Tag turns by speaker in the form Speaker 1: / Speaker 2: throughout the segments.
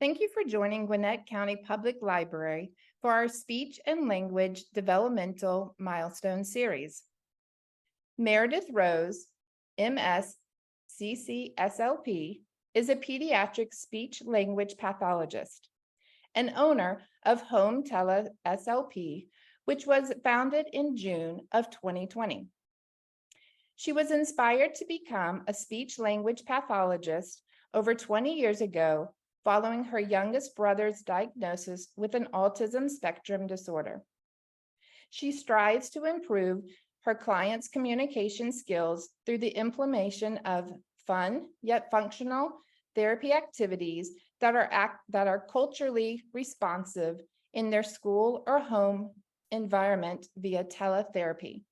Speaker 1: Thank you for joining Gwinnett County Public Library for our Speech and Language Developmental Milestones series. Meredith Rose, MS, CCSLP, is a pediatric speech language pathologist and owner of Home Tele SLP, which was founded in June of 2020. She was inspired to become a speech language pathologist over 20 years ago following her youngest brother's diagnosis with an autism spectrum disorder. She strives to improve her clients' communication skills through the implementation of fun yet functional therapy activities that are culturally responsive in their school or home environment via teletherapy.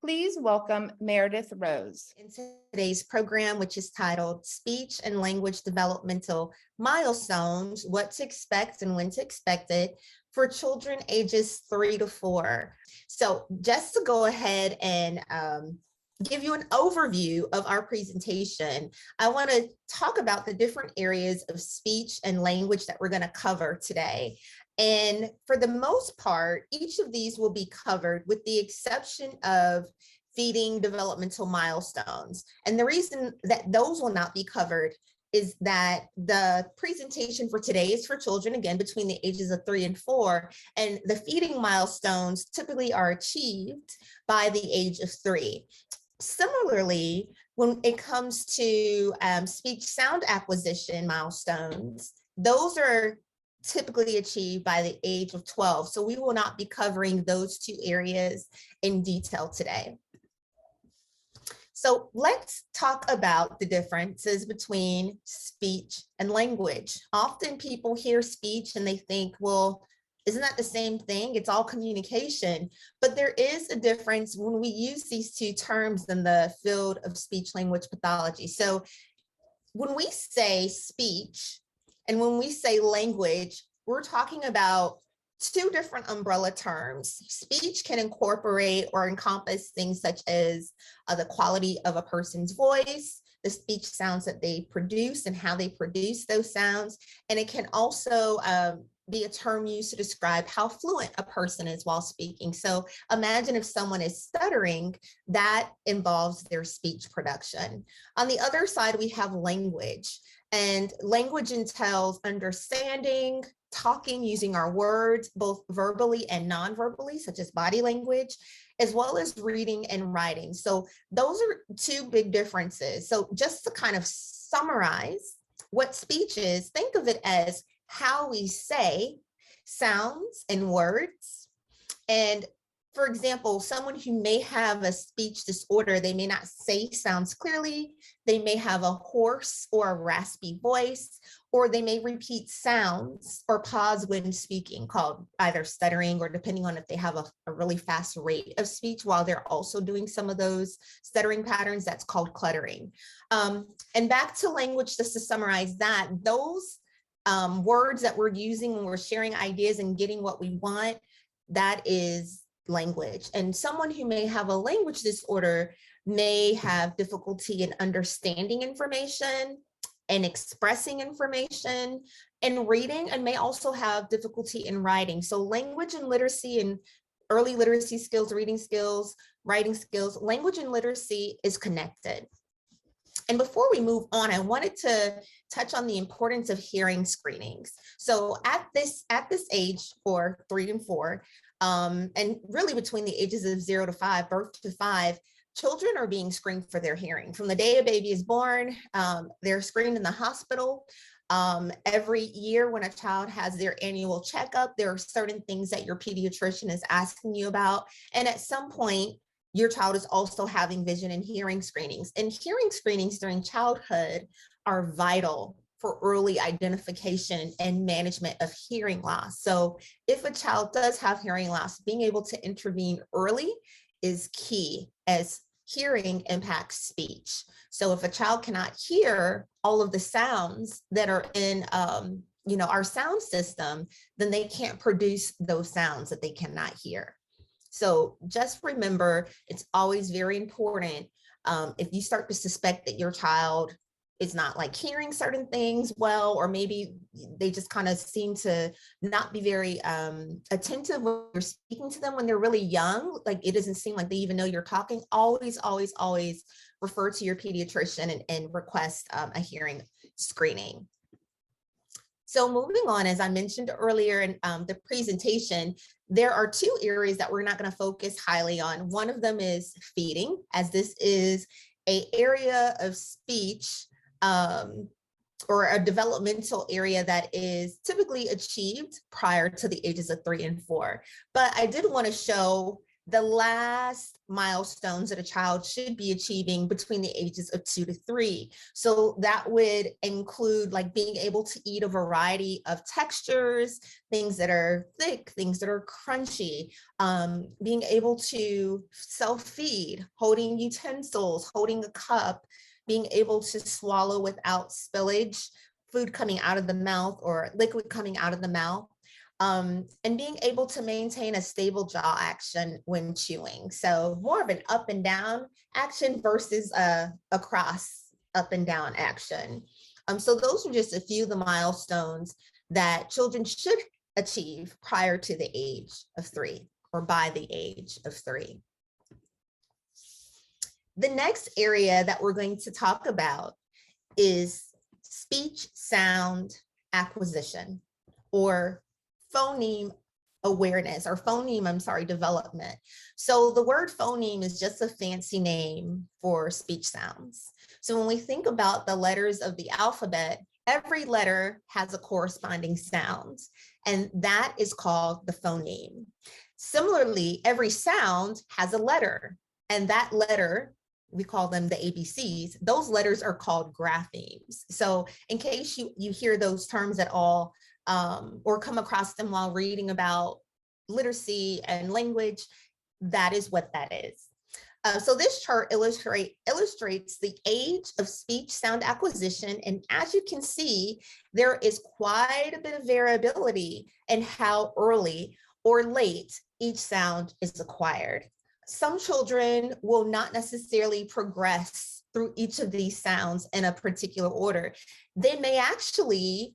Speaker 1: Please welcome Meredith Rose.
Speaker 2: In today's program, which is titled Speech and Language Developmental Milestones, What to Expect and When to Expect It for Children ages 3 to 4. So just to go ahead and give you an overview of our presentation, I want to talk about the different areas of speech and language that we're going to cover today. And for the most part, each of these will be covered with the exception of feeding developmental milestones. And the reason that those will not be covered is that the presentation for today is for children, again, between the ages of 3 and 4, and the feeding milestones typically are achieved by the age of 3. Similarly, when it comes to speech sound acquisition milestones, those are typically achieved by the age of 12. So we will not be covering those two areas in detail today. So let's talk about the differences between speech and language. Often people hear speech and they think, well, isn't that the same thing? It's all communication. But there is a difference when we use these two terms in the field of speech language pathology. So when we say speech and when we say language, we're talking about two different umbrella terms. Speech can incorporate or encompass things such as the quality of a person's voice, the speech sounds that they produce and how they produce those sounds. And it can also be a term used to describe how fluent a person is while speaking. So imagine if someone is stuttering, that involves their speech production. On the other side, we have language. And language entails understanding, talking, using our words, both verbally and non-verbally, such as body language, as well as reading and writing. So those are two big differences. So just to kind of summarize what speech is, think of it as how we say sounds and words. And for example, someone who may have a speech disorder, they may not say sounds clearly, they may have a hoarse or a raspy voice, or they may repeat sounds or pause when speaking, called either stuttering, or depending on if they have a really fast rate of speech while they're also doing some of those stuttering patterns, that's called cluttering. And back to language, just to summarize that, those words that we're using when we're sharing ideas and getting what we want, that is language. And someone who may have a language disorder may have difficulty in understanding information and expressing information and reading, and may also have difficulty in writing. So language and literacy and early literacy skills, reading skills, writing skills, language and literacy is connected. And before we move on, I wanted to touch on the importance of hearing screenings. So at this age for 3 and 4, and really between the ages of 0 to 5, birth to 5, children are being screened for their hearing. From the day a baby is born, they're screened in the hospital. Every year when a child has their annual checkup, there are certain things that your pediatrician is asking you about. And at some point, your child is also having vision and hearing screenings. And hearing screenings during childhood are vital for early identification and management of hearing loss. So if a child does have hearing loss, being able to intervene early is key, as hearing impacts speech. So if a child cannot hear all of the sounds that are in our sound system, then they can't produce those sounds that they cannot hear. So just remember, it's always very important if you start to suspect that your child is not like hearing certain things well, or maybe they just kind of seem to not be very attentive when you're speaking to them when they're really young. Like it doesn't seem like they even know you're talking. Always, always, always refer to your pediatrician and request a hearing screening. So moving on, as I mentioned earlier in the presentation, there are two areas that we're not going to focus highly on. One of them is feeding, as this is an area of speech or a developmental area that is typically achieved prior to the ages of 3 and 4. But I did want to show the last milestones that a child should be achieving between the ages of 2 to 3. So that would include like being able to eat a variety of textures, things that are thick, things that are crunchy, being able to self-feed, holding utensils, holding a cup, being able to swallow without spillage, food coming out of the mouth or liquid coming out of the mouth. And being able to maintain a stable jaw action when chewing. So more of an up and down action versus a cross up and down action. So those are just a few of the milestones that children should achieve prior to the age of 3 or by the age of 3. The next area that we're going to talk about is speech sound acquisition, or phoneme awareness, or development. So the word phoneme is just a fancy name for speech sounds. So when we think about the letters of the alphabet, every letter has a corresponding sound, and that is called the phoneme. Similarly, every sound has a letter, and that letter, we call them the ABCs, those letters are called graphemes. So in case you hear those terms at all, or come across them while reading about literacy and language, that is what that is. So this chart illustrates the age of speech sound acquisition. And as you can see, there is quite a bit of variability in how early or late each sound is acquired. Some children will not necessarily progress through each of these sounds in a particular order. They may actually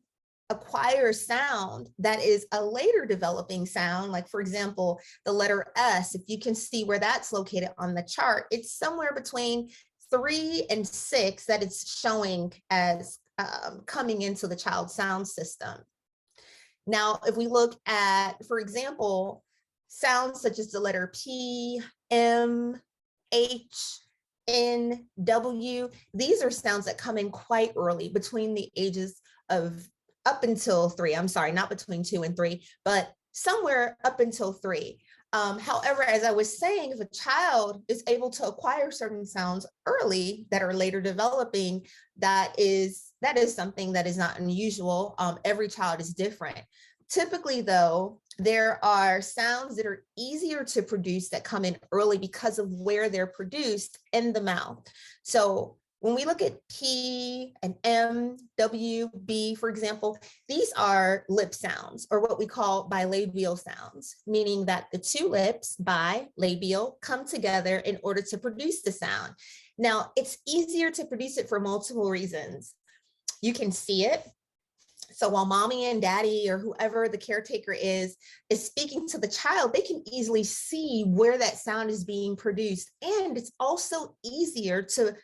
Speaker 2: acquire sound that is a later developing sound. Like for example, the letter S, if you can see where that's located on the chart, it's somewhere between 3 and 6 that it's showing as coming into the child's sound system. Now, if we look at, for example, sounds such as the letter P, M, H, N, W, these are sounds that come in quite early, between the ages of up until 3. I'm sorry, not between 2 and 3, but somewhere up until 3. However, as I was saying, if a child is able to acquire certain sounds early that are later developing, that is something that is not unusual. Every child is different. Typically, though, there are sounds that are easier to produce that come in early because of where they're produced in the mouth. So when we look at P and M, W, B, for example, these are lip sounds, or what we call bilabial sounds, meaning that the two lips, bilabial, come together in order to produce the sound. Now, it's easier to produce it for multiple reasons. You can see it. So while mommy and daddy or whoever the caretaker is speaking to the child, they can easily see where that sound is being produced. And it's also easier to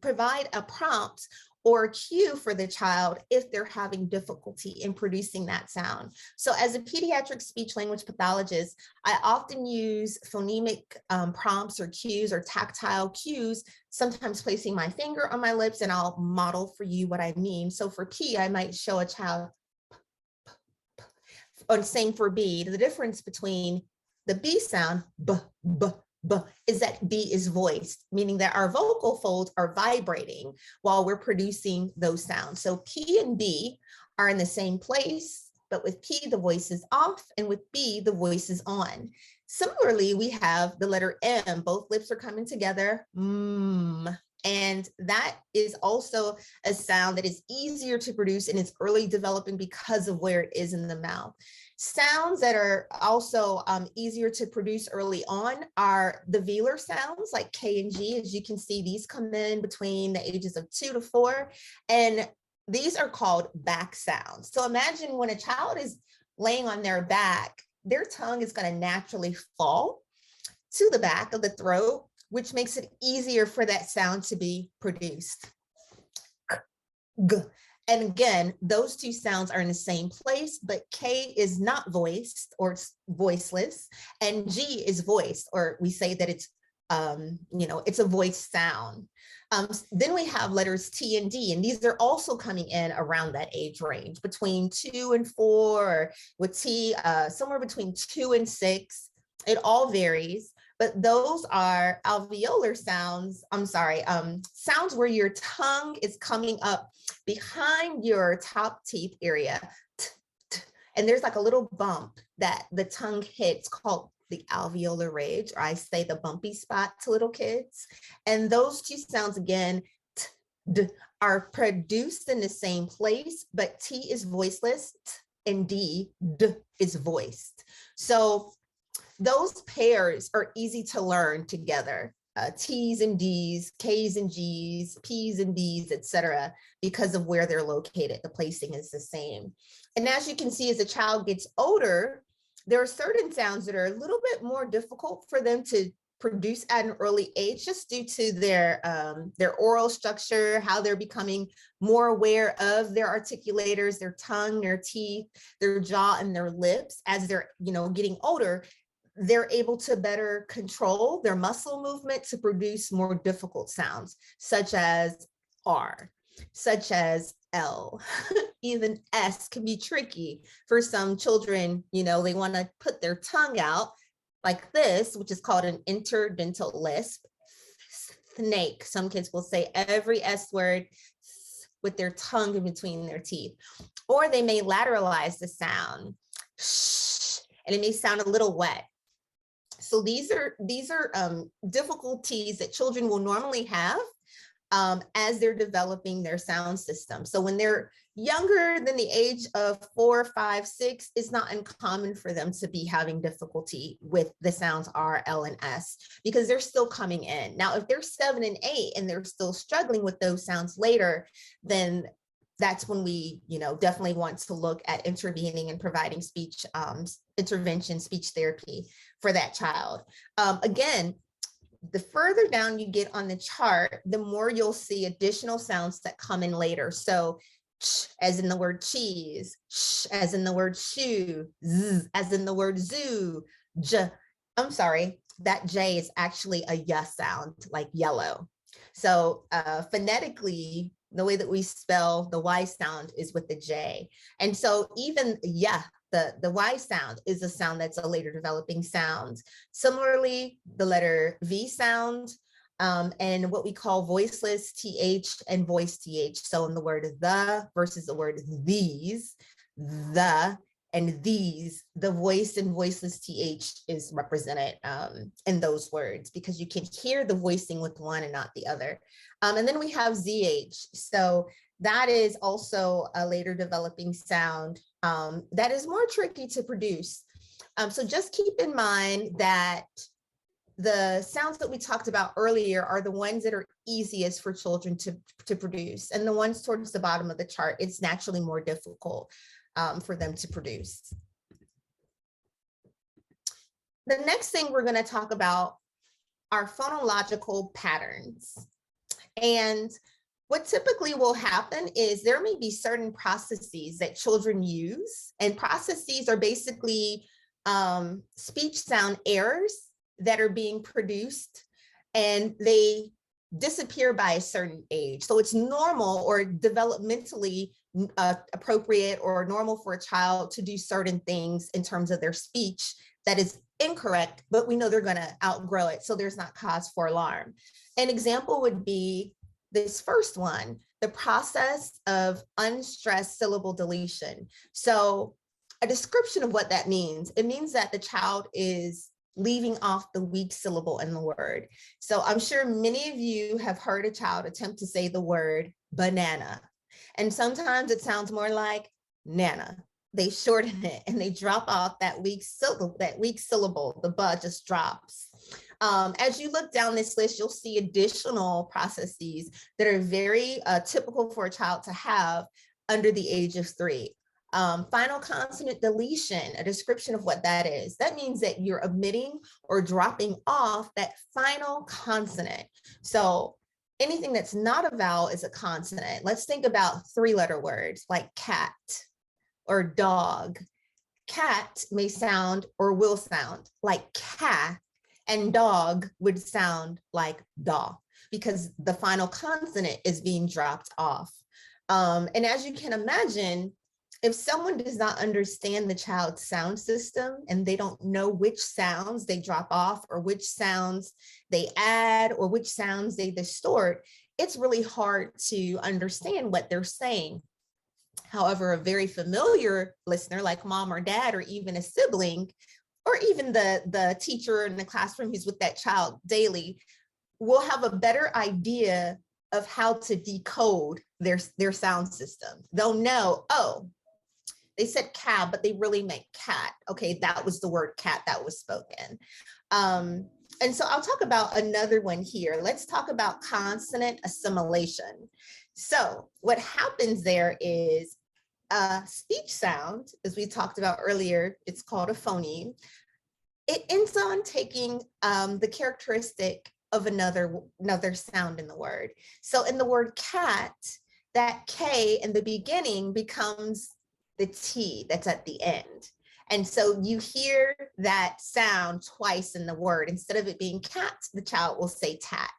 Speaker 2: provide a prompt or a cue for the child if they're having difficulty in producing that sound. So as a pediatric speech language pathologist, I often use phonemic prompts or cues or tactile cues, sometimes placing my finger on my lips, and I'll model for you what I mean. So for P, I might show a child, or same for B. The difference between the B sound, b, is that B is voiced, meaning that our vocal folds are vibrating while we're producing those sounds. So P and B are in the same place, but with P, the voice is off, and with B, the voice is on. Similarly, we have the letter M. Both lips are coming together. And that is also a sound that is easier to produce in its early developing because of where it is in the mouth. Sounds that are also easier to produce early on are the velar sounds like K and G. As you can see, these come in between the ages of 2 to 4. And these are called back sounds. So imagine when a child is laying on their back, their tongue is going to naturally fall to the back of the throat, which makes it easier for that sound to be produced. G. And again, those two sounds are in the same place, but K is not voiced or voiceless, and G is voiced, or we say that it's, it's a voice sound. Then we have letters T and D, and these are also coming in around that age range, between 2 and 4, with T somewhere between 2 and 6. It all varies. But those are alveolar sounds, sounds where your tongue is coming up behind your top teeth area. And there's like a little bump that the tongue hits called the alveolar ridge, or I say the bumpy spot to little kids. And those two sounds again, are produced in the same place, but T is voiceless and D is voiced. So those pairs are easy to learn together, T's and D's, K's and G's, P's and B's, etc., because of where they're located. The placing is the same. And as you can see, as a child gets older, there are certain sounds that are a little bit more difficult for them to produce at an early age, just due to their oral structure, how they're becoming more aware of their articulators, their tongue, their teeth, their jaw, and their lips. As they're getting older, they're able to better control their muscle movement to produce more difficult sounds, such as R, such as L. Even S can be tricky for some children. They want to put their tongue out like this, which is called an interdental lisp. Snake. Some kids will say every S word with their tongue in between their teeth. Or they may lateralize the sound, and it may sound a little wet. So these are difficulties that children will normally have as they're developing their sound system. So when they're younger than the age of 4, 5, 6, it's not uncommon for them to be having difficulty with the sounds R, L, and S, because they're still coming in. Now, if they're 7 and 8 and they're still struggling with those sounds later, then that's when we, definitely want to look at intervening and providing speech intervention, speech therapy for that child. Again, the further down you get on the chart, the more you'll see additional sounds that come in later. So, as in the word cheese, as in the word shoe, z, as in the word zoo, j. I'm sorry, that J is actually a y sound, like yellow. So phonetically, the way that we spell the Y sound is with the J. And so even the Y sound is a sound that's a later developing sound. Similarly, the letter V sound and what we call voiceless TH and voice TH. So in the word the versus the word these, the and these, the voice and voiceless TH is represented in those words, because you can hear the voicing with one and not the other. And then we have ZH. So that is also a later developing sound that is more tricky to produce. So just keep in mind that the sounds that we talked about earlier are the ones that are easiest for children to produce. And the ones towards the bottom of the chart, it's naturally more difficult for them to produce. The next thing we're going to talk about are phonological patterns. And what typically will happen is there may be certain processes that children use, and processes are basically speech sound errors that are being produced, and they disappear by a certain age. So it's normal or developmentally appropriate or normal for a child to do certain things in terms of their speech that is incorrect, but we know they're going to outgrow it, so there's not cause for alarm. An example would be this first one, the process of unstressed syllable deletion. So a description of what that means, it means that the child is leaving off the weak syllable in the word. So I'm sure many of you have heard a child attempt to say the word banana. And sometimes it sounds more like nana. They shorten it and they drop off that weak syllable, the ba just drops. As you look down this list, you'll see additional processes that are very typical for a child to have under the age of 3. Final consonant deletion, a description of what that is. That means that you're omitting or dropping off that final consonant. So anything that's not a vowel is a consonant. Let's think about 3-letter words like cat or dog. Cat may sound or will sound like ka, and dog would sound like da, because the final consonant is being dropped off. And as you can imagine, if someone does not understand the child's sound system and they don't know which sounds they drop off or which sounds they add or which sounds they distort, it's really hard to understand what they're saying. However, a very familiar listener like mom or dad, or even a sibling, or even the teacher in the classroom who's with that child daily, will have a better idea of how to decode their sound system. They'll know, oh, they said cab, but they really meant cat. Okay, that was the word cat that was spoken. And so I'll talk about another one here. Let's talk about consonant assimilation. So what happens there is a speech sound, as we talked about earlier, it's called a phoneme. It ends on taking the characteristic of another sound in the word. So in the word cat, that K in the beginning becomes the T that's at the end. And so you hear that sound twice in the word. Instead of it being cat, the child will say tat.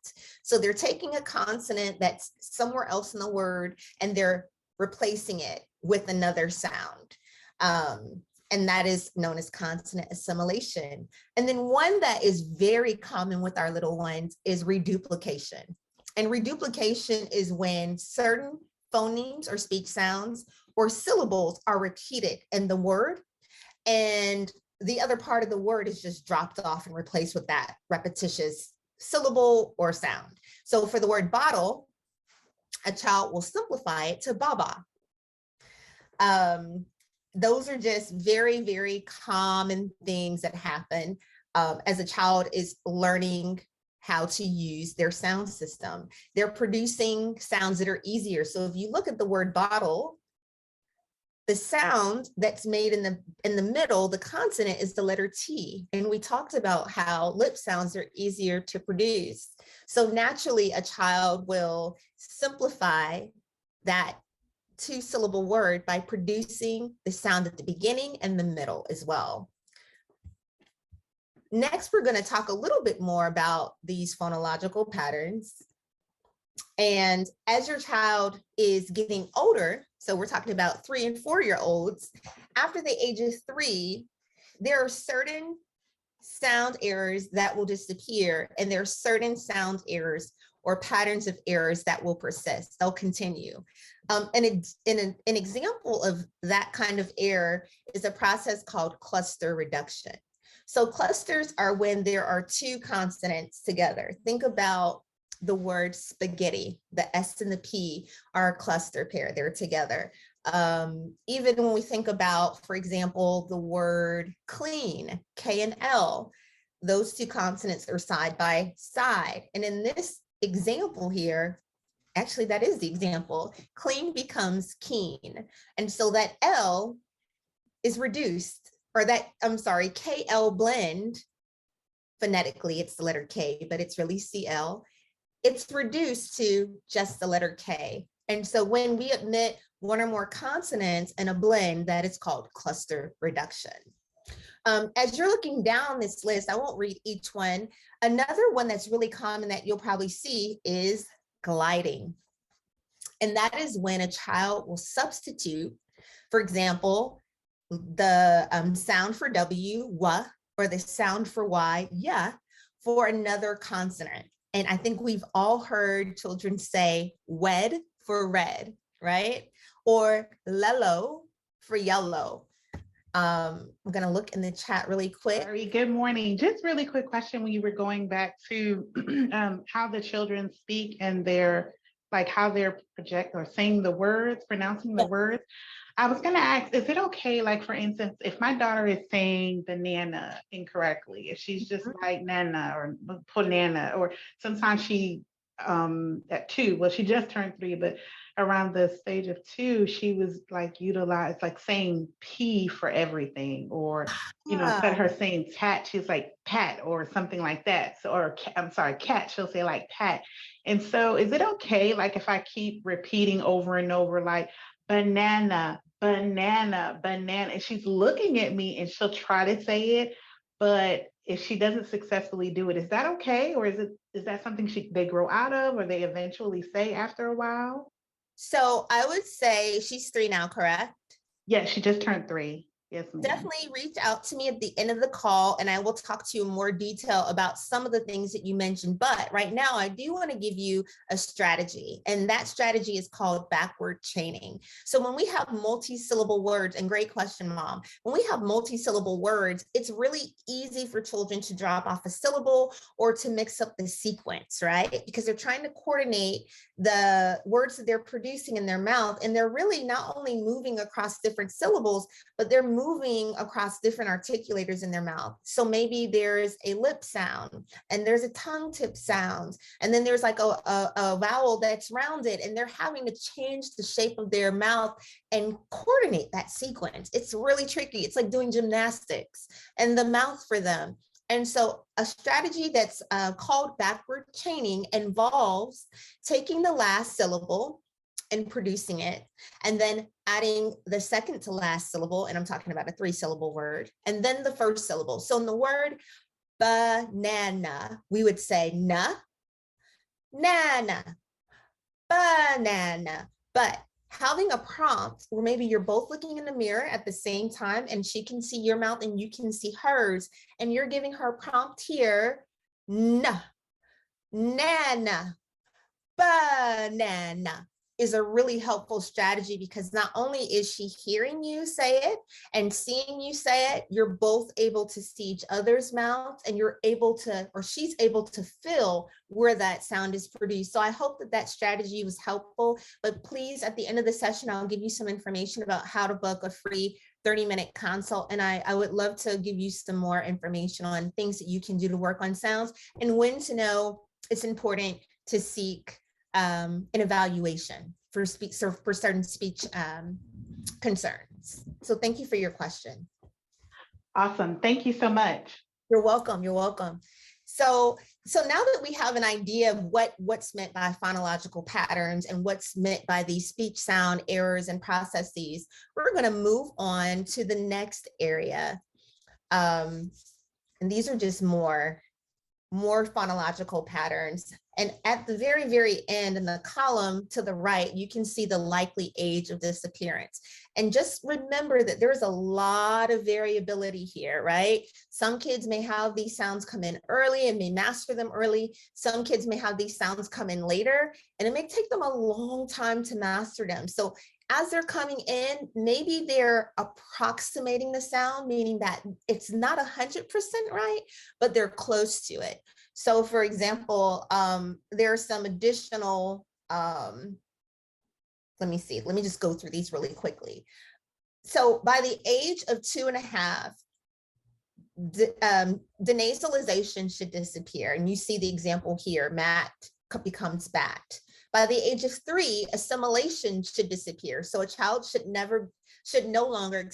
Speaker 2: So they're taking a consonant that's somewhere else in the word and they're replacing it with another sound. And that is known as consonant assimilation. And then one that is very common with our little ones is reduplication. And reduplication is when certain phonemes or speech sounds or syllables are repeated in the word, and the other part of the word is just dropped off and replaced with that repetitious syllable or sound. So for the word bottle, a child will simplify it to baba. Those are just very, very common things that happen as a child is learning how to use their sound system. They're producing sounds that are easier. So if you look at the word bottle, the sound that's made in the middle, the consonant, is the letter T. And we talked about how lip sounds are easier to produce. So naturally, a child will simplify that 2-syllable word by producing the sound at the beginning and the middle as well. Next, we're going to talk a little bit more about these phonological patterns. And as your child is getting older, so we're talking about 3- and 4-year-olds, after the age of 3, there are certain sound errors that will disappear, and there are certain sound errors or patterns of errors that will persist. They'll continue. And an example of that kind of error is a process called cluster reduction. So clusters are when there are 2 consonants together. Think about the word spaghetti. The S and the P are a cluster pair, they're together. Even when we think about, for example, the word clean, K and L, those 2 consonants are side by side. And in this example here, actually that is the example, clean becomes keen. And so that L is reduced, or that, I'm sorry, KL blend, phonetically it's the letter K, but it's really CL. It's reduced to just the letter K. And so when we omit one or more consonants in a blend, that is called cluster reduction. As you're looking down this list, I won't read each one. Another one that's really common that you'll probably see is gliding. And that is when a child will substitute, for example, the sound for W, wa, or the sound for Y, ya, for another consonant. And I think we've all heard children say wed for red, right? Or lello for yellow. I'm going to look in the chat really quick.
Speaker 3: Sorry, good morning. Just really quick question when you were going back to how the children speak and their, like how they're project or saying the words, pronouncing the words. I was going to ask, is it okay, like for instance, if my daughter is saying banana incorrectly, if she's just like nana or banana, or sometimes she at 2, well, she just turned 3, but around the stage of 2, she was like utilized, like saying P for everything, or, you know, instead of her saying tat, she's like pat or something like that. So, or I'm sorry, cat, she'll say like pat. And so is it okay, like if I keep repeating over and over, like banana, banana, banana, and she's looking at me and she'll try to say it, but if she doesn't successfully do it, is that okay? Or is that something they grow out of, or they eventually say after a while?
Speaker 2: So I would say she's 3 now, correct?
Speaker 3: Yeah, she just turned 3. Yes, ma'am.
Speaker 2: Definitely reach out to me at the end of the call and I will talk to you in more detail about some of the things that you mentioned. But right now, I do want to give you a strategy, and that strategy is called backward chaining. So when we have multi-syllable words, and great question, Mom, when we have multi-syllable words, it's really easy for children to drop off a syllable or to mix up the sequence, right? Because they're trying to coordinate the words that they're producing in their mouth, and they're really not only moving across different syllables, but they're moving across different articulators in their mouth. So maybe there's a lip sound and there's a tongue tip sound, and then there's like a vowel that's rounded, and they're having to change the shape of their mouth and coordinate that sequence. It's really tricky. It's like doing gymnastics and the mouth for them. And so a strategy that's called backward chaining involves taking the last syllable and producing it, and then adding the second to last syllable, and I'm talking about a 3-syllable word, and then the first syllable. So in the word banana, we would say na, nana, banana. But having a prompt where maybe you're both looking in the mirror at the same time, and she can see your mouth and you can see hers, and you're giving her a prompt here, na, nana, banana, is a really helpful strategy, because not only is she hearing you say it and seeing you say it, you're both able to see each other's mouths, and you're able to, or she's able to feel where that sound is produced. So I hope that that strategy was helpful, but please, at the end of the session, I'll give you some information about how to book a free 30-minute consult. And I would love to give you some more information on things that you can do to work on sounds, and when to know it's important to seek an evaluation for certain speech concerns. So thank you for your question.
Speaker 3: Awesome. Thank you so much.
Speaker 2: You're welcome. You're welcome. So now that we have an idea of what's meant by phonological patterns and what's meant by these speech sound errors and processes, we're going to move on to the next area. And these are just more phonological patterns. And at the very, very end, in the column to the right, you can see the likely age of disappearance. And just remember that there's a lot of variability here, right? Some kids may have these sounds come in early and may master them early. Some kids may have these sounds come in later, and it may take them a long time to master them. So as they're coming in, maybe they're approximating the sound, meaning that it's not 100% right, but they're close to it. So for example, there are some additional, let me just go through these really quickly. So by the age of 2.5, denasalization should disappear. And you see the example here, mat becomes bat. By the age of 3, assimilation should disappear. So a child should no longer,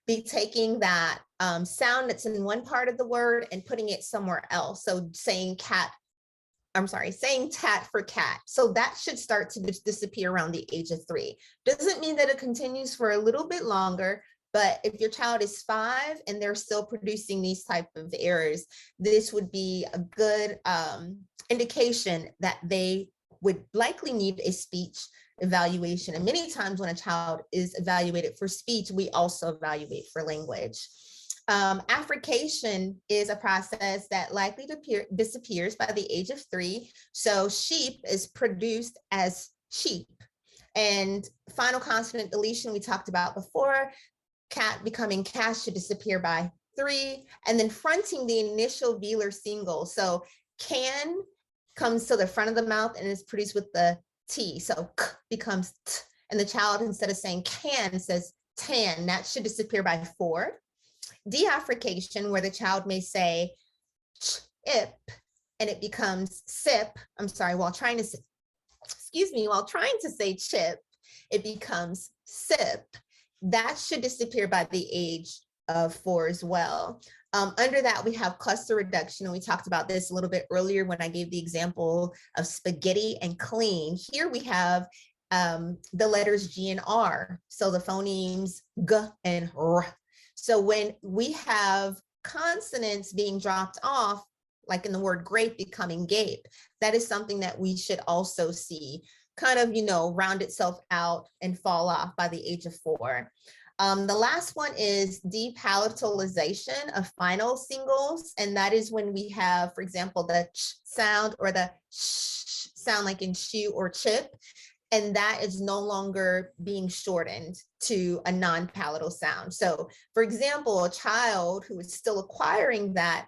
Speaker 2: be taking that sound that's in one part of the word and putting it somewhere else. So saying tat for cat. So that should start to disappear around the age of 3. Doesn't mean that it continues for a little bit longer, but if your child is 5 and they're still producing these type of errors, this would be a good indication that they would likely need a speech evaluation. And many times when a child is evaluated for speech, we also evaluate for language. Affrication is a process that likely disappears by the age of 3. So sheep is produced as sheep. And final consonant deletion we talked about before, cat becoming cat should disappear by 3, and then fronting the initial velar single. So can comes to the front of the mouth and is produced with the T. So k becomes t, and the child, instead of saying can, says tan. That should disappear by 4. Deaffrication, where the child may say chip and it becomes sip. I'm sorry, while trying to say, while trying to say chip, it becomes sip. That should disappear by the age of 4 as well. Under that, we have cluster reduction, and we talked about this a little bit earlier when I gave the example of spaghetti and clean. Here we have the letters G and R, so the phonemes G and R. So when we have consonants being dropped off, like in the word grape becoming gape, that is something that we should also see kind of, round itself out and fall off by the age of 4. The last one is depalatalization of final singles. And that is when we have, for example, the ch sound or the sh sound like in shoe or chip. And that is no longer being shortened to a non-palatal sound. So for example, a child who is still acquiring that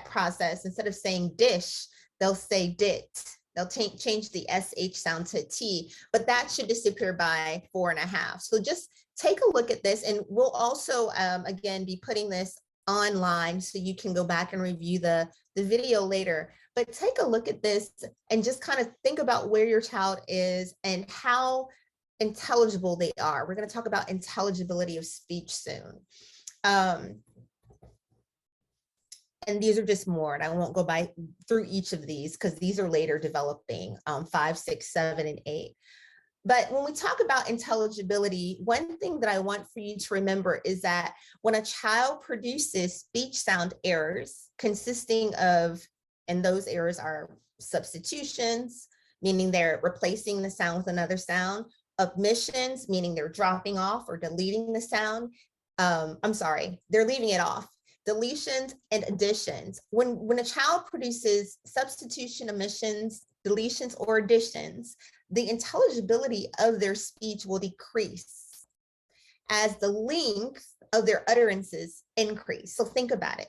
Speaker 2: process, instead of saying dish, they'll say dit. They'll change the SH sound to T, but that should disappear by 4.5. So just take a look at this, and we'll also, again, be putting this online so you can go back and review the video later. But take a look at this and just kind of think about where your child is and how intelligible they are. We're going to talk about intelligibility of speech soon. And these are just more, and I won't go through each of these because these are later developing, 5, 6, 7, and 8. But when we talk about intelligibility, one thing that I want for you to remember is that when a child produces speech sound errors consisting of, and those errors are substitutions, meaning they're replacing the sound with another sound, omissions, meaning they're dropping off or deleting the sound. They're leaving it off. Deletions and additions. When a child produces substitution, omissions, deletions, or additions, the intelligibility of their speech will decrease as the length of their utterances increase. So think about it.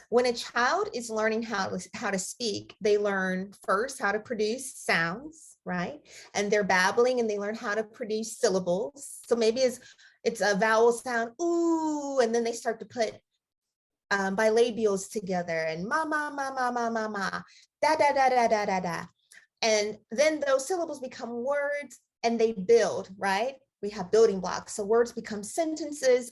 Speaker 2: When a child is learning how to speak, they learn first how to produce sounds, right? And they're babbling and they learn how to produce syllables. So maybe it's a vowel sound, ooh, and then they start to put bilabials together and ma, ma, ma, ma, ma, ma, ma, da, da, da, da, da, da, da. And then those syllables become words and they build, right? We have building blocks. So words become phrases,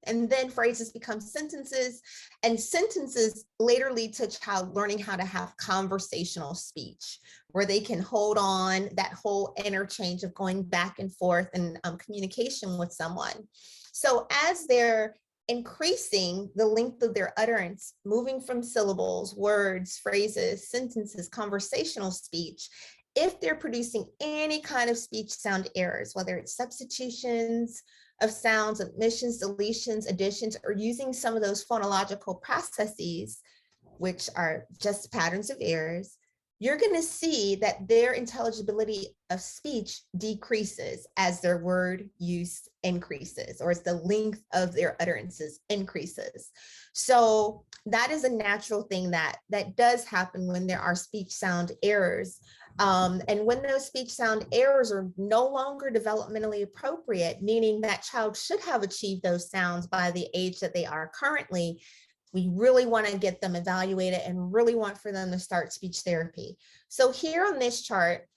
Speaker 2: and then phrases become sentences, and sentences later lead to a child learning how to have conversational speech, where they can hold on that whole interchange of going back and forth and communication with someone. So as they're increasing the length of their utterance, moving from syllables, words, phrases, sentences, conversational speech, if they're producing any kind of speech sound errors, whether it's substitutions of sounds, omissions, deletions, additions, or using some of those phonological processes, which are just patterns of errors, you're going to see that their intelligibility of speech decreases as their word use increases, or as the length of their utterances increases. So that is a natural thing that does happen when there are speech sound errors. And when those speech sound errors are no longer developmentally appropriate, meaning that child should have achieved those sounds by the age that they are currently, we really want to get them evaluated and really want for them to start speech therapy. So here on this chart,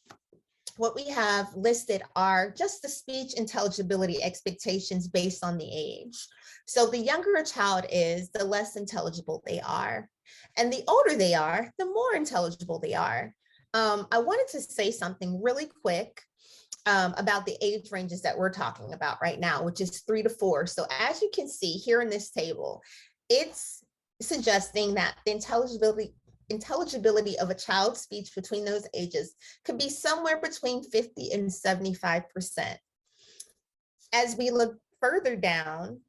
Speaker 2: what we have listed are just the speech intelligibility expectations based on the age. So the younger a child is, the less intelligible they are. And the older they are, the more intelligible they are. I wanted to say something really quick about the age ranges that we're talking about right now, which is 3 to 4. So as you can see here in this table, it's suggesting that the intelligibility of a child's speech between those ages could be somewhere between 50 and 75%. As we look further down,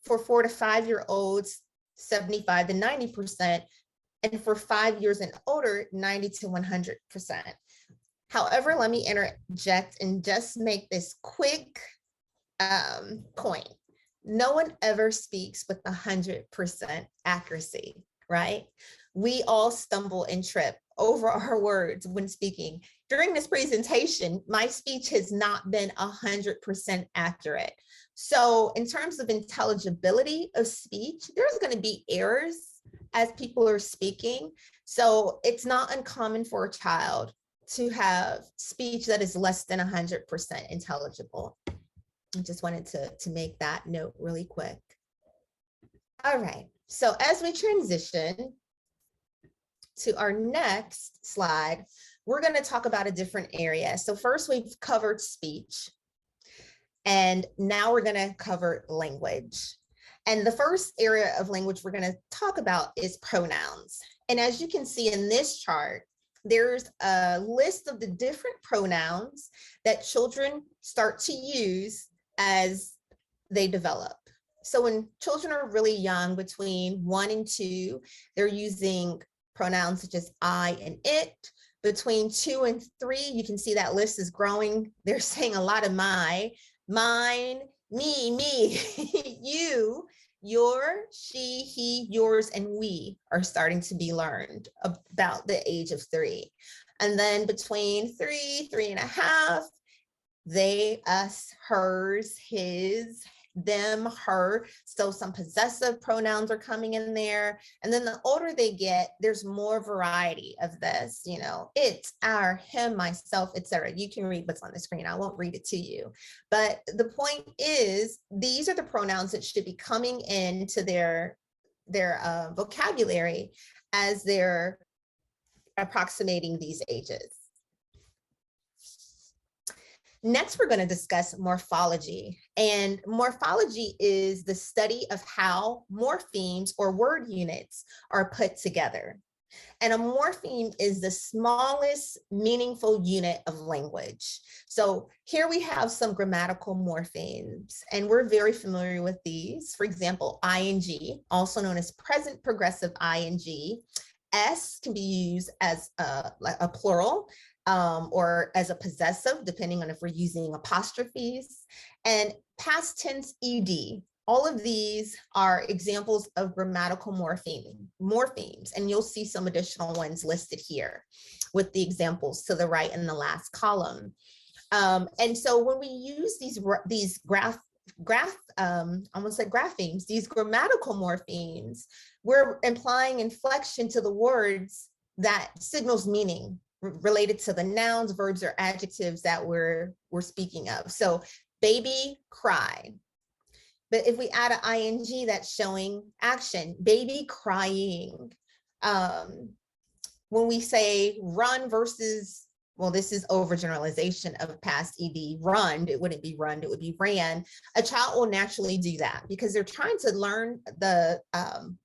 Speaker 2: for 4 to 5-year-olds, 75 to 90%, and for 5 years and older, 90 to 100%. However, let me interject and just make this quick point. no one ever speaks with 100% accuracy, right? We all stumble and trip over our words when speaking. During this presentation, my speech has not been 100% accurate. So in terms of intelligibility of speech, there's going to be errors as people are speaking. So it's not uncommon for a child to have speech that is less than 100% intelligible. I just wanted to make that note really quick. All right, so as we transition to our next slide, we're going to talk about a different area. So first we've covered speech, and now we're going to cover language. And the first area of language we're going to talk about is pronouns. And as you can see in this chart, there's a list of the different pronouns that children start to use as they develop. So when children are really young, between 1 and 2, they're using pronouns such as I and it. Between 2 and 3, you can see that list is growing. They're saying a lot of my, mine, me, you, your, she, he, yours, and we are starting to be learned about the age of 3. And then between 3, 3.5, they, us, hers, his, them, her. So some possessive pronouns are coming in there. And then the older they get, there's more variety of this, you know, it's, our, him, myself, etc. You can read what's on the screen. I won't read it to you. But the point is, these are the pronouns that should be coming into their vocabulary as they're approximating these ages. Next, we're going to discuss morphology. And morphology is the study of how morphemes or word units are put together. And a morpheme is the smallest meaningful unit of language. So here we have some grammatical morphemes, and we're very familiar with these. For example, ing, also known as present progressive ing. S can be used as a plural, or as a possessive, depending on if we're using apostrophes, and past tense ed. All of these are examples of grammatical morphemes, and you'll see some additional ones listed here with the examples to the right in the last column. And so when we use these graphemes, these grammatical morphemes, we're implying inflection to the words that signals meaning related to the nouns, verbs, or adjectives that we're speaking of. So baby, cry. But if we add an ing, that's showing action, baby crying. When we say run versus, well, this is overgeneralization of past ed, run, it wouldn't be run, it would be ran. A child will naturally do that because they're trying to learn the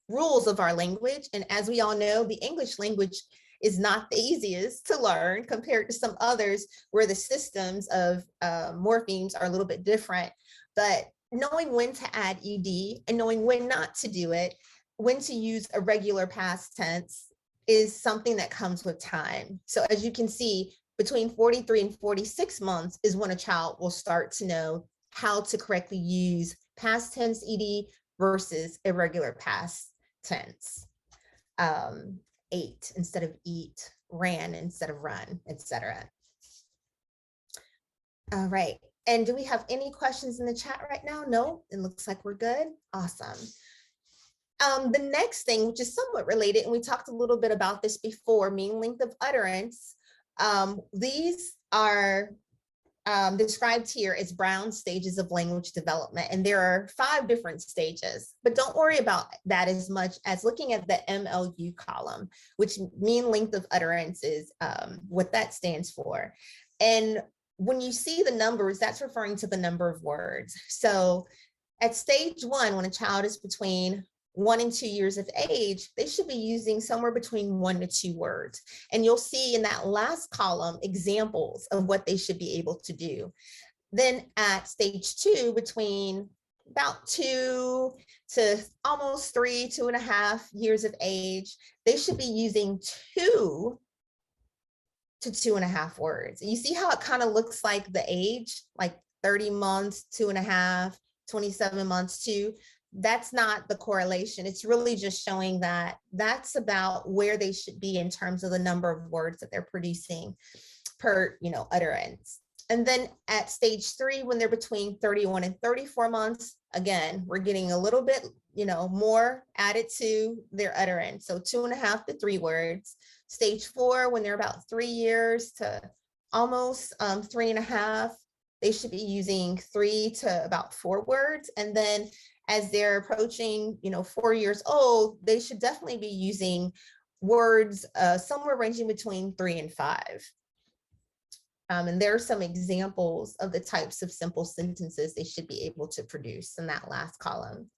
Speaker 2: rules of our language. And as we all know, the English language is not the easiest to learn compared to some others where the systems of morphemes are a little bit different. But knowing when to add ed and knowing when not to do it, when to use a regular past tense, is something that comes with time. So as you can see, between 43 and 46 months is when a child will start to know how to correctly use past tense ed versus irregular past tense. Ate instead of eat, ran instead of run, etc. All right. And do we have any questions in the chat right now? No, it looks like we're good. Awesome. The next thing, which is somewhat related, and we talked a little bit about this before, mean length of utterance. These are described here as Brown's stages of language development. And there are 5 different stages, but don't worry about that as much as looking at the MLU column, which mean length of utterance is what that stands for. And when you see the numbers, that's referring to the number of words. So at stage 1, when a child is between 1 and 2 years of age, they should be using somewhere between 1 to 2 words. And you'll see in that last column examples of what they should be able to do. Then at stage 2, between about 2 to almost 3, 2.5 years of age, they should be using 2 to 2.5 words. You see how it kind of looks like the age, like 30 months, 2.5, 27 months to, that's not the correlation. It's really just showing that that's about where they should be in terms of the number of words that they're producing per, utterance. And then at stage 3, when they're between 31 and 34 months, again, we're getting a little bit, more added to their utterance. So 2.5 to 3 words. Stage 4, when they're about 3 years to almost 3.5, they should be using 3 to about 4 words. And then as they're approaching, 4 years old, they should definitely be using words somewhere ranging between 3 and 5. And there are some examples of the types of simple sentences they should be able to produce in that last column.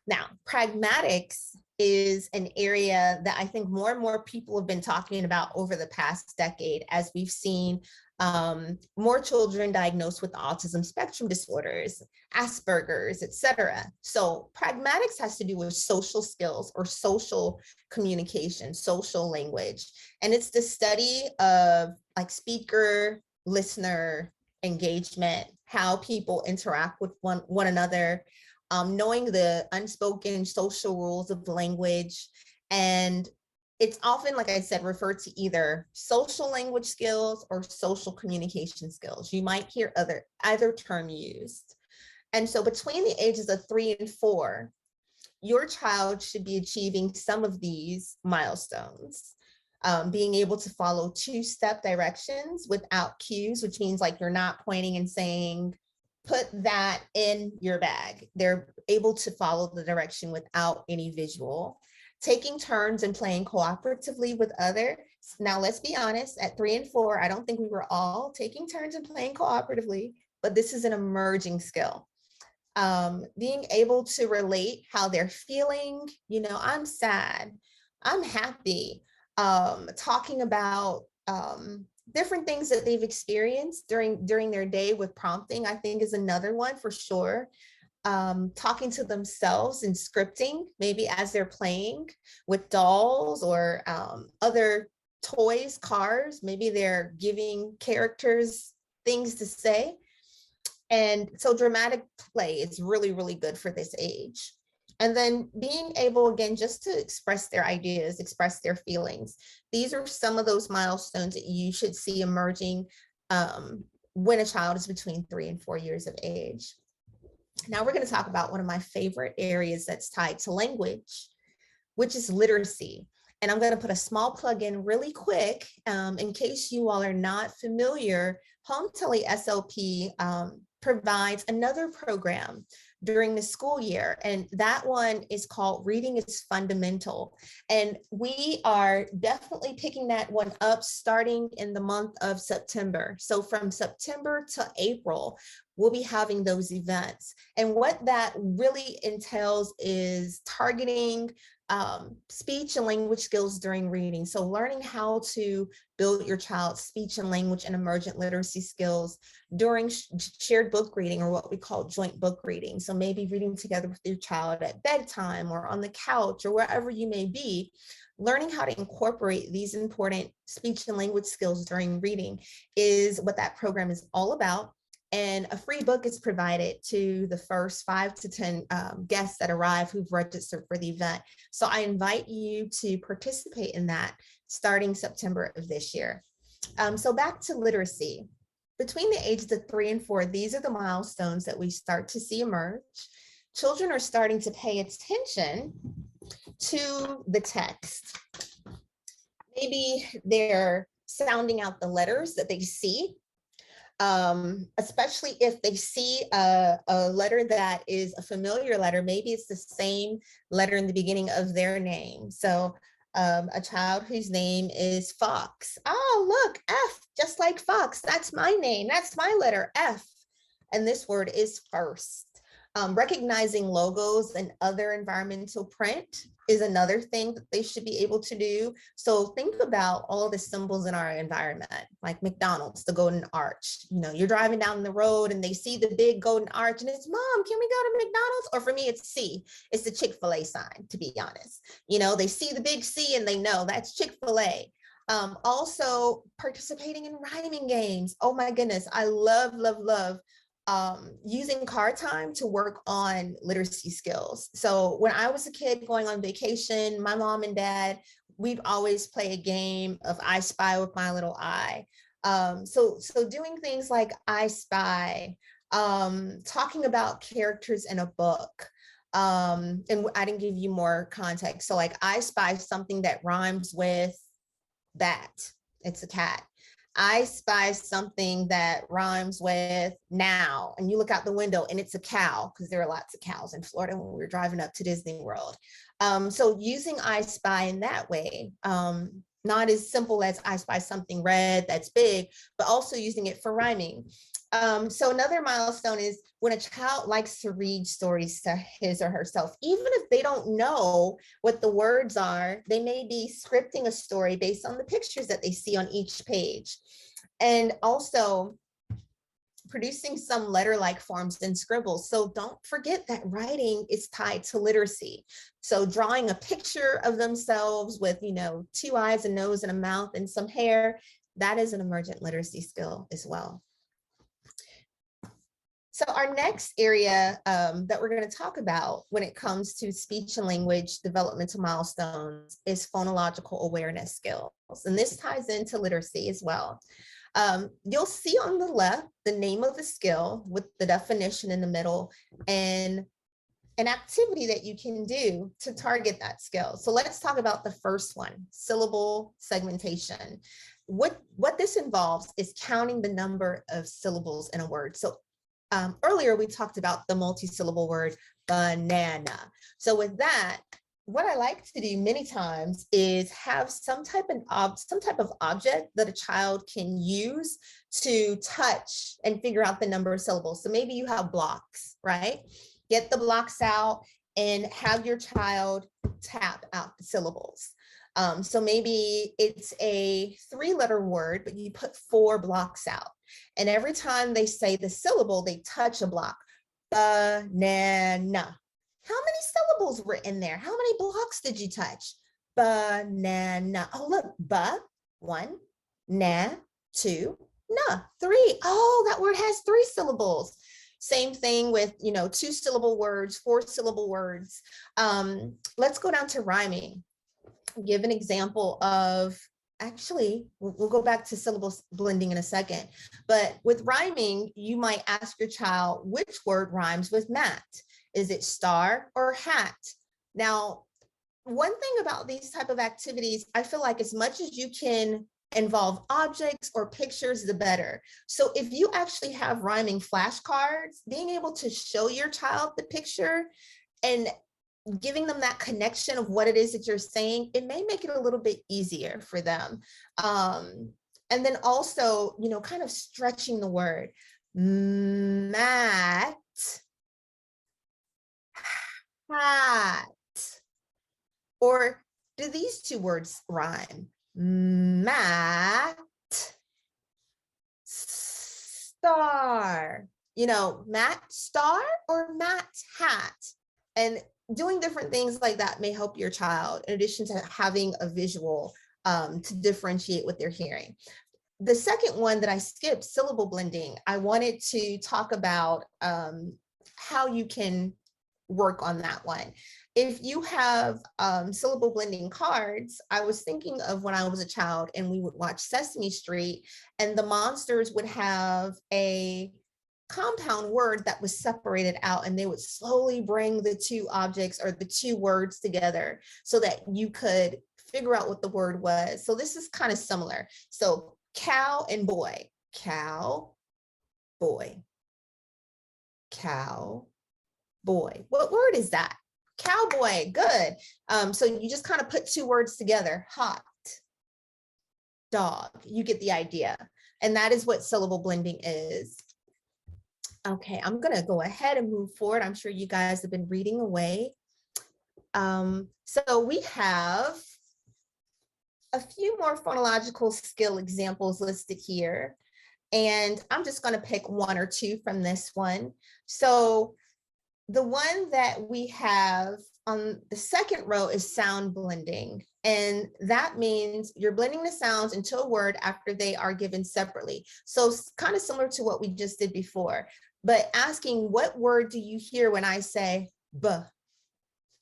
Speaker 2: Now, pragmatics is an area that I think more and more people have been talking about over the past decade, as we've seen more children diagnosed with autism spectrum disorders, Asperger's, etc. So pragmatics has to do with social skills or social communication, social language. And it's the study of like speaker, listener engagement, how people interact with one another, knowing the unspoken social rules of language. And it's often, like I said, referred to either social language skills or social communication skills. You might hear either term used. And so between the ages of 3 and 4, your child should be achieving some of these milestones. Being able to follow 2-step directions without cues, which means like you're not pointing and saying, put that in your bag. They're able to follow the direction without any visual. Taking turns and playing cooperatively with others. Now, let's be honest, at 3 and 4, I don't think we were all taking turns and playing cooperatively, but this is an emerging skill. Being able to relate how they're feeling, I'm sad, I'm happy, talking about different things that they've experienced during their day with prompting, I think is another one for sure. Talking to themselves and scripting, maybe as they're playing with dolls or other toys, cars, maybe they're giving characters things to say. And so dramatic play is really, really good for this age. And then being able, again, just to express their ideas, express their feelings. These are some of those milestones that you should see emerging when a child is between 3 and 4 years of age. Now we're going to talk about one of my favorite areas that's tied to language, which is literacy. And I'm going to put a small plug in really quick in case you all are not familiar. Home Tele SLP provides another program during the school year, and that one is called Reading is Fundamental. And we are definitely picking that one up starting in the month of September. So from September to April, we'll be having those events. And what that really entails is targeting speech and language skills during reading. So learning how to build your child's speech and language and emergent literacy skills during shared book reading, or what we call joint book reading. So maybe reading together with your child at bedtime or on the couch or wherever you may be. Learning how to incorporate these important speech and language skills during reading is what that program is all about. And a free book is provided to the first 5 to 10 guests that arrive who've registered for the event. So I invite you to participate in that starting September of this year. So back to literacy. Between the ages of 3 and 4, these are the milestones that we start to see emerge. Children are starting to pay attention to the text. Maybe they're sounding out the letters that they see. Especially if they see a letter that is a familiar letter, maybe it's the same letter in the beginning of their name. So a child whose name is Fox. Oh, look, F, just like Fox. That's my name. That's my letter, F. And this word is first. Recognizing logos and other environmental print is another thing that they should be able to do. So think about all the symbols in our environment, like McDonald's, the golden arch. You're driving down the road and they see the big golden arch and it's, Mom, can we go to McDonald's? Or for me, it's C. It's the Chick-fil-A sign, to be honest. They see the big C and they know that's Chick-fil-A. Also participating in rhyming games. Oh my goodness, I love using card time to work on literacy skills. So when I was a kid going on vacation, my mom and dad, we'd always play a game of I Spy with my little eye. So doing things like I Spy, talking about characters in a book. And I didn't give you more context. So like I Spy something that rhymes with bat. It's a cat. I spy something that rhymes with now, and you look out the window and it's a cow, because there are lots of cows in Florida when we were driving up to Disney World. So using I Spy in that way, not as simple as I spy something red that's big, but also using it for rhyming. So another milestone is when a child likes to read stories to his or herself, even if they don't know what the words are, they may be scripting a story based on the pictures that they see on each page. And also producing some letter-like forms and scribbles. So don't forget that writing is tied to literacy. So drawing a picture of themselves with, 2 eyes, a nose, and a mouth, and some hair, that is an emergent literacy skill as well. So our next area that we're going to talk about when it comes to speech and language developmental milestones is phonological awareness skills. And this ties into literacy as well. You'll see on the left the name of the skill with the definition in the middle and an activity that you can do to target that skill. So let's talk about the first one, syllable segmentation. What this involves is counting the number of syllables in a word. So earlier we talked about the multi-syllable word banana. So with that, what I like to do many times is have some type of object that a child can use to touch and figure out the number of syllables. So maybe you have blocks, right? Get the blocks out and have your child tap out the syllables. So maybe it's a 3-letter word, but you put 4 blocks out. And every time they say the syllable, they touch a block. Banana. How many syllables were in there? How many blocks did you touch? Banana. Oh, look, ba, 1, na, 2, na, 3. Oh, that word has 3 syllables. Same thing with, 2-syllable words, 4-syllable words. Let's go down to rhyming. Give an example of, actually, we'll go back to syllable blending in a second, but with rhyming, you might ask your child which word rhymes with mat. Is it star or hat? Now, one thing about these type of activities, I feel like as much as you can involve objects or pictures, the better. So if you actually have rhyming flashcards, being able to show your child the picture and giving them that connection of what it is that you're saying, it may make it a little bit easier for them. And then also, kind of stretching the word. Mat, hat. Or do these 2 words rhyme? Mat, star. Mat, star, or mat, hat. And doing different things like that may help your child, in addition to having a visual to differentiate what they're hearing. The second one that I skipped, syllable blending, I wanted to talk about how you can work on that one. If you have syllable blending cards, I was thinking of when I was a child and we would watch Sesame Street, and the monsters would have a compound word that was separated out, and they would slowly bring the 2 objects or the 2 words together so that you could figure out what the word was. So this is kind of similar. So cow and boy, cow, boy, cow, boy. What word is that? Cowboy. Good. So you just kind of put 2 words together. Hot, dog. You get the idea. And that is what syllable blending is. Okay, I'm going to go ahead and move forward. I'm sure you guys have been reading away. So we have a few more phonological skill examples listed here. And I'm just going to pick 1 or 2 from this one. So the one that we have on the second row is sound blending. And that means you're blending the sounds into a word after they are given separately. So it's kind of similar to what we just did before. but asking what word do you hear when I say b,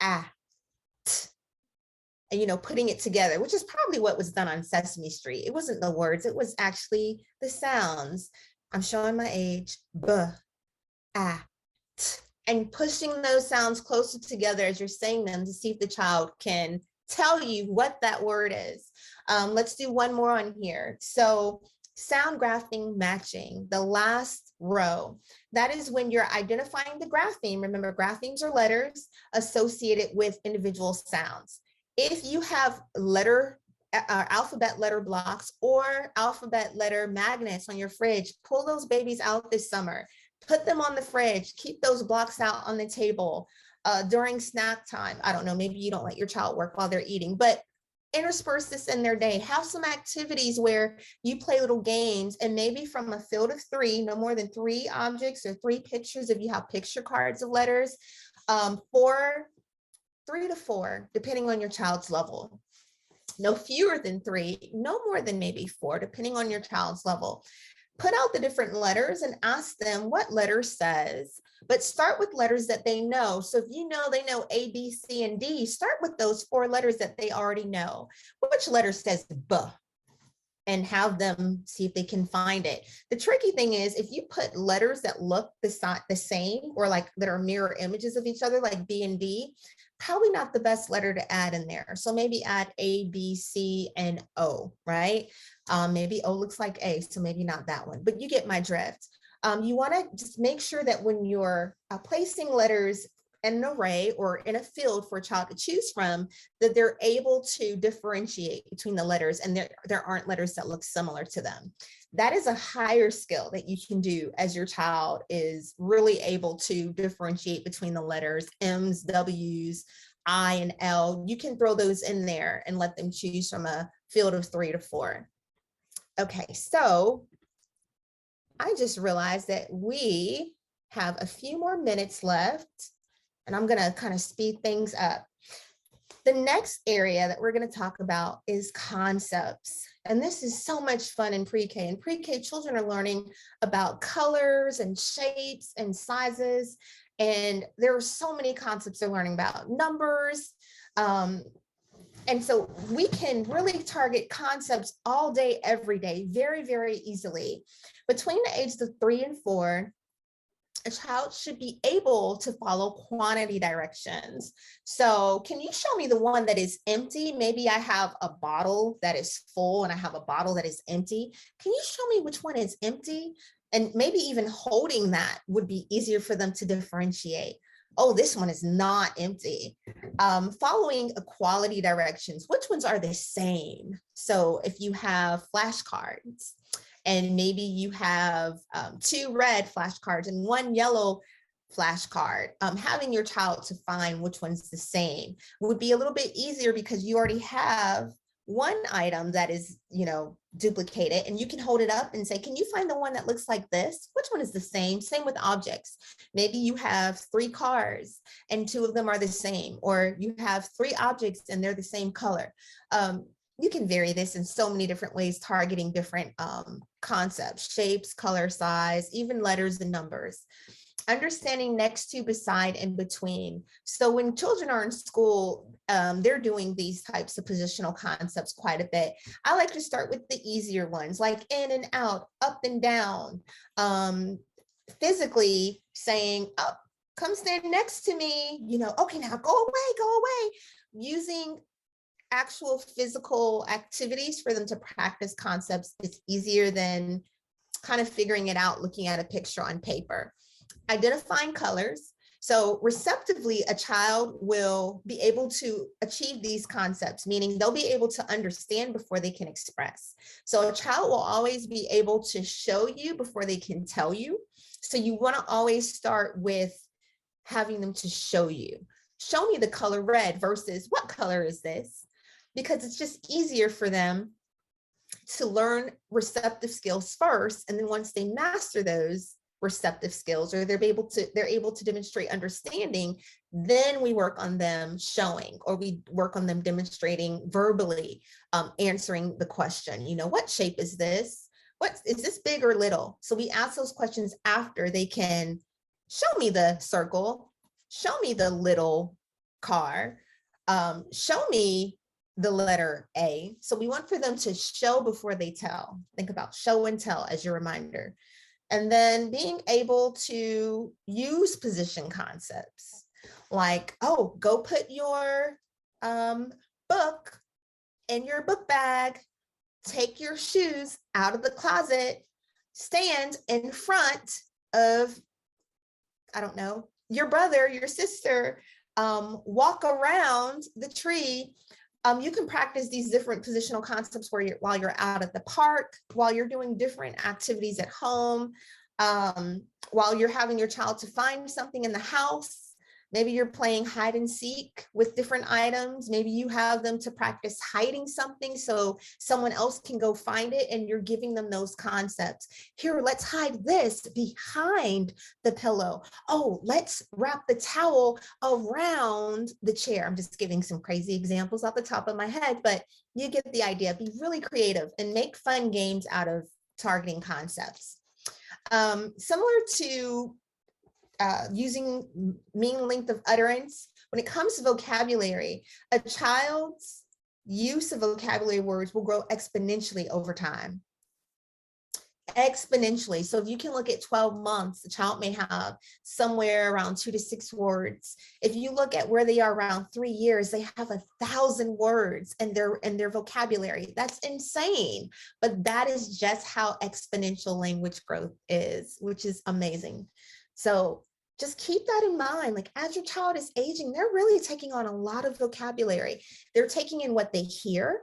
Speaker 2: ah, t, and, you know, putting it together, which is probably what was done on Sesame Street. It wasn't the words, it was actually the sounds. I'm showing my age, b, ah, t, and pushing those sounds closer together as you're saying them to see if the child can tell you what that word is. Let's do one more on here. So sound grapheme matching, the last row. That is when you're identifying the grapheme. Remember, graphemes are letters associated with individual sounds. If you have alphabet letter blocks or alphabet letter magnets on your fridge, pull those babies out this summer. Put them on the fridge, keep those blocks out on the table during snack time. I don't know, maybe you don't let your child work while they're eating, but intersperse this in their day. Have some activities where you play little games, and maybe from a field of 3, no more than 3 objects or 3 pictures, if you have picture cards of letters, 3 to 4, depending on your child's level. No fewer than 3, no more than maybe 4, depending on your child's level. Put out the different letters and ask them what letter says, but start with letters that they know. So if you know they know A, B, C, and D, start with those 4 letters that they already know. Which letter says B? And have them see if they can find it. The tricky thing is if you put letters that look the same or like that are mirror images of each other, like B and D, probably not the best letter to add in there. So maybe add A, B, C, and O, right? Maybe O looks like A, so maybe not that one, but you get my drift. You want to just make sure that when you're placing letters in an array or in a field for a child to choose from, that they're able to differentiate between the letters and there aren't letters that look similar to them. That is a higher skill that you can do as your child is really able to differentiate between the letters M's, W's, I, and L. You can throw those in there and let them choose from a field of 3 to 4. Okay, so I just realized that we have a few more minutes left, and I'm going to kind of speed things up. The next area that we're going to talk about is concepts. And this is so much fun in pre-K. In pre-K, children are learning about colors and shapes and sizes. And there are so many concepts they're learning about, numbers. And so we can really target concepts all day, every day, very, very easily. Between the ages of 3 and 4, a child should be able to follow quantity directions. So can you show me the one that is empty? Maybe I have a bottle that is full and I have a bottle that is empty. Can you show me which one is empty? And maybe even holding that would be easier for them to differentiate. Oh, this one is not empty. Following equality directions, which ones are the same? So if you have flashcards, and maybe you have 2 red flashcards and 1 yellow flashcard, having your child to find which one's the same would be a little bit easier because you already have one item that is, you know, duplicated, and you can hold it up and say, can you find the one that looks like this? Which one is the same? Same with objects. Maybe you have 3 cars and 2 of them are the same, or you have 3 objects and they're the same color. You can vary this in so many different ways, targeting different concepts, shapes, color, size, even letters and numbers. Understanding next to, beside, and between. So when children are in school, they're doing these types of positional concepts quite a bit. I like to start with the easier ones, like in and out, up and down. Physically saying, oh, come stand next to me, you know, okay, now go away. Using actual physical activities for them to practice concepts is easier than kind of figuring it out looking at a picture on paper. Identifying colors. So receptively, a child will be able to achieve these concepts, meaning they'll be able to understand before they can express. So a child will always be able to show you before they can tell you. So you want to always start with having them to show you. Show me the color red versus what color is this? Because it's just easier for them to learn receptive skills first. And then once they master those receptive skills, or they're able to demonstrate understanding, then we work on them showing, or we work on them demonstrating verbally, answering the question, you know, what shape is this? what is this, big or little? So we ask those questions after they can show me the circle, show me the little car, show me the letter A. So we want for them to show before they tell. Think about show and tell as your reminder. And then being able to use position concepts like, oh, go put your book in your book bag, take your shoes out of the closet, stand in front of, I don't know, your brother, your sister, walk around the tree. You can practice these different positional concepts while you're out at the park, while you're doing different activities at home, while you're having your child to find something in the house. Maybe you're playing hide and seek with different items. Maybe you have them to practice hiding something so someone else can go find it, and you're giving them those concepts. Here, let's hide this behind the pillow. Oh, let's wrap the towel around the chair. I'm just giving some crazy examples off the top of my head, but you get the idea. Be really creative and make fun games out of targeting concepts. Similar to using mean length of utterance, when it comes to vocabulary, a child's use of vocabulary words will grow exponentially over time. Exponentially. So if you can look at 12 months, the child may have somewhere around 2 to 6 words. If you look at where they are around 3 years, they have 1,000 words in their vocabulary. That's insane. But that is just how exponential language growth is, which is amazing. So just keep that in mind. Like, as your child is aging, they're really taking on a lot of vocabulary. They're taking in what they hear,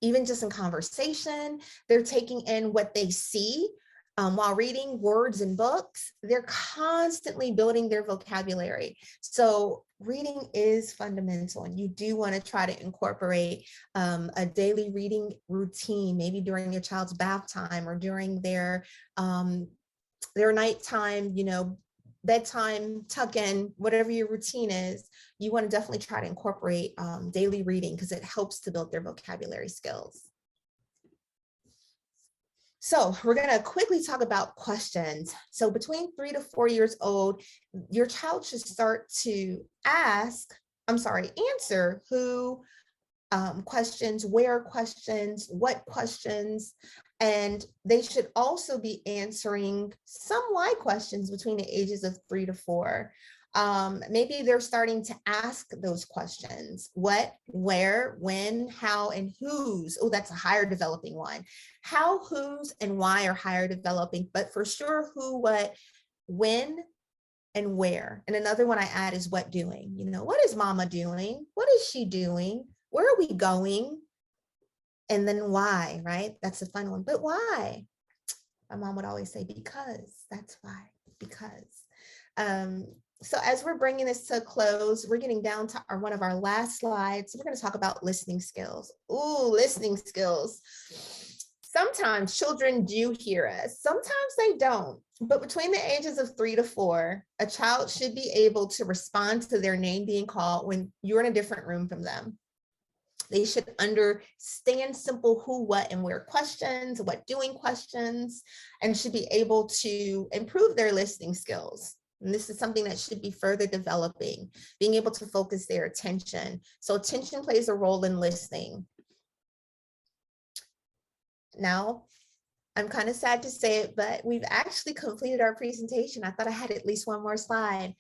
Speaker 2: even just in conversation. They're taking in what they see while reading words in books. They're constantly building their vocabulary. So reading is fundamental, and you do want to try to incorporate a daily reading routine, maybe during your child's bath time or during their nighttime, bedtime, tuck in, whatever your routine is. You want to definitely try to incorporate daily reading, because it helps to build their vocabulary skills. So we're going to quickly talk about questions. So between 3 to 4 years old, your child should start to answer who questions, where questions, what questions, and they should also be answering some why questions between the ages of 3 to 4. Maybe they're starting to ask those questions. What, where, when, how, and whose. Oh, that's a higher developing one. How, whose, and why are higher developing, but for sure who, what, when, and where. And another one I add is what doing. What is mama doing? What is she doing? Where are we going? And then why, right? That's a fun one. But why? My mom would always say, because. That's why, because. So as we're bringing this to a close, we're getting down to one of our last slides. We're going to talk about listening skills. Ooh, listening skills. Sometimes children do hear us. Sometimes they don't. But between the ages of 3 to 4, a child should be able to respond to their name being called when you're in a different room from them. They should understand simple who, what, and where questions, what doing questions, and should be able to improve their listening skills. And this is something that should be further developing, being able to focus their attention. So attention plays a role in listening. Now, I'm kind of sad to say it, but we've actually completed our presentation. I thought I had at least one more slide.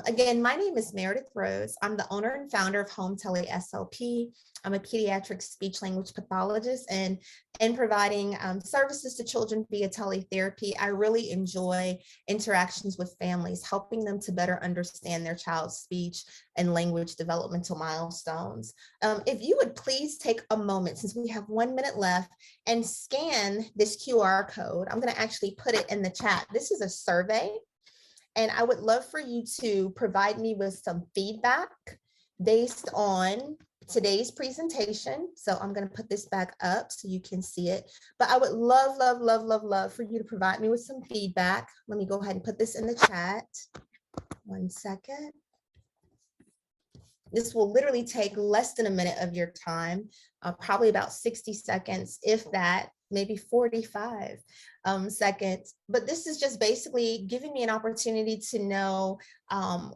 Speaker 2: Again, my name is Meredith Rose. I'm the owner and founder of Home Tele SLP. I'm a pediatric speech language pathologist, and in providing services to children via teletherapy, I really enjoy interactions with families, helping them to better understand their child's speech and language developmental milestones. If you would please take a moment, since we have 1 minute left, and scan this QR code. I'm going to actually put it in the chat. This is a survey, and I would love for you to provide me with some feedback based on today's presentation. So I'm going to put this back up so you can see it, but I would love, love, love, love, love for you to provide me with some feedback. Let me go ahead and put this in the chat. 1 second. This will literally take less than a minute of your time, probably about 60 seconds, if that. maybe 45 seconds. But this is just basically giving me an opportunity to know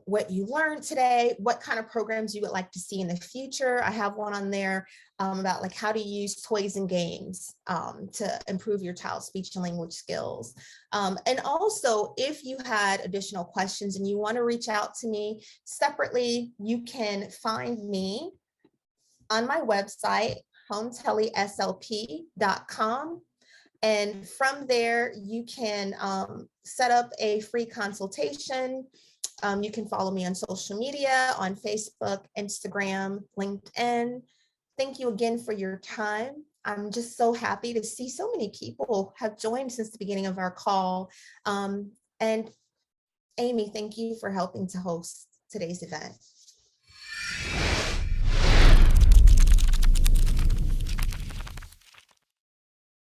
Speaker 2: what you learned today, what kind of programs you would like to see in the future. I have one on there about like how to use toys and games to improve your child's speech and language skills. And also, if you had additional questions and you want to reach out to me separately, you can find me on my website, hometeleslp.com. And from there, you can set up a free consultation. You can follow me on social media, on Facebook, Instagram, LinkedIn. Thank you again for your time. I'm just so happy to see so many people have joined since the beginning of our call. And Amy, thank you for helping to host today's event.